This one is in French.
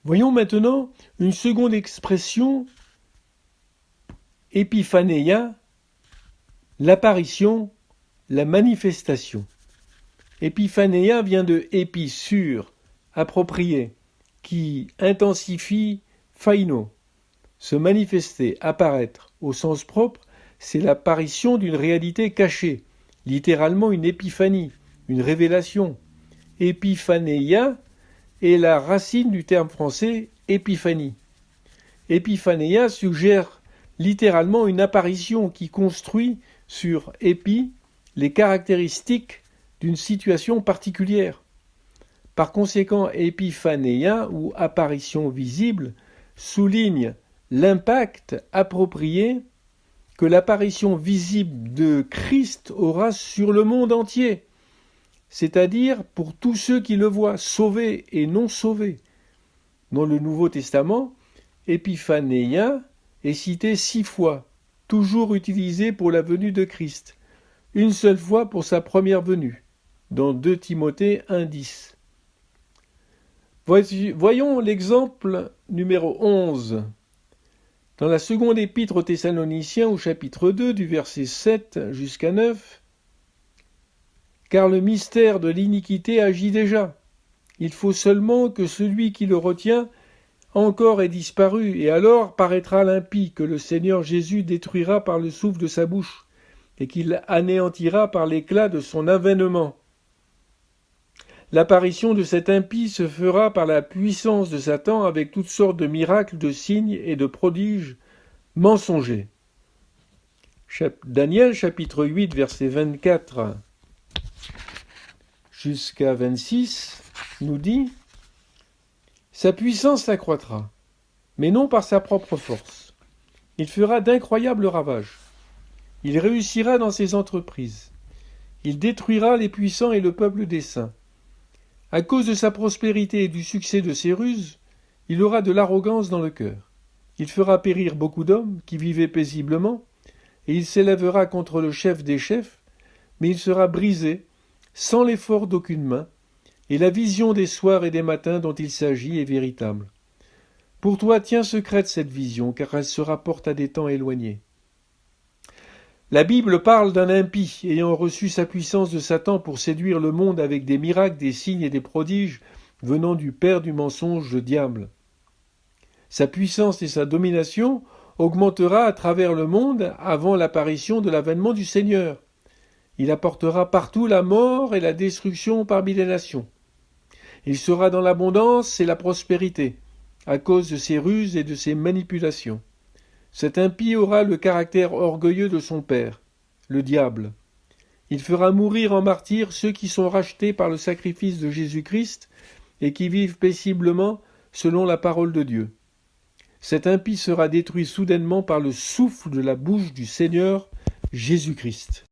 Voyons maintenant une seconde expression, épiphanéia, l'apparition, la manifestation. Épiphanéia vient de épi, sur, approprié, qui intensifie phaino. Se manifester, apparaître, au sens propre, c'est l'apparition d'une réalité cachée, littéralement une épiphanie, une révélation. Épiphanéia est la racine du terme français épiphanie. Épiphanéia suggère littéralement une apparition qui construit sur épi les caractéristiques d'une situation particulière. Par conséquent, épiphanéia ou apparition visible souligne l'impact approprié que l'apparition visible de Christ aura sur le monde entier, c'est-à-dire pour tous ceux qui le voient, sauvés et non sauvés. Dans le Nouveau Testament, épiphanéia est cité 6 fois, toujours utilisé pour la venue de Christ, une seule fois pour sa première venue, dans 2 Timothée 1,10. Voyons l'exemple numéro 11. Dans la seconde épître aux Thessaloniciens au chapitre 2 du verset 7 jusqu'à 9, « Car le mystère de l'iniquité agit déjà. Il faut seulement que celui qui le retient encore ait disparu, et alors paraîtra l'impie que le Seigneur Jésus détruira par le souffle de sa bouche, et qu'il anéantira par l'éclat de son avènement. L'apparition de cet impie se fera par la puissance de Satan avec toutes sortes de miracles, de signes et de prodiges mensongers. » Daniel chapitre 8 verset 24 jusqu'à 26 nous dit « Sa puissance s'accroîtra, mais non par sa propre force. Il fera d'incroyables ravages. Il réussira dans ses entreprises. Il détruira les puissants et le peuple des saints. À cause de sa prospérité et du succès de ses ruses, il aura de l'arrogance dans le cœur. Il fera périr beaucoup d'hommes qui vivaient paisiblement, et il s'élèvera contre le chef des chefs, mais il sera brisé, sans l'effort d'aucune main, et la vision des soirs et des matins dont il s'agit est véritable. Pour toi, tiens secrète cette vision, car elle se rapporte à des temps éloignés. » La Bible parle d'un impie ayant reçu sa puissance de Satan pour séduire le monde avec des miracles, des signes et des prodiges venant du père du mensonge, le diable. Sa puissance et sa domination augmentera à travers le monde avant l'apparition de l'avènement du Seigneur. Il apportera partout la mort et la destruction parmi les nations. Il sera dans l'abondance et la prospérité, à cause de ses ruses et de ses manipulations. Cet impie aura le caractère orgueilleux de son père, le diable. Il fera mourir en martyrs ceux qui sont rachetés par le sacrifice de Jésus-Christ et qui vivent paisiblement selon la parole de Dieu. Cet impie sera détruit soudainement par le souffle de la bouche du Seigneur Jésus-Christ.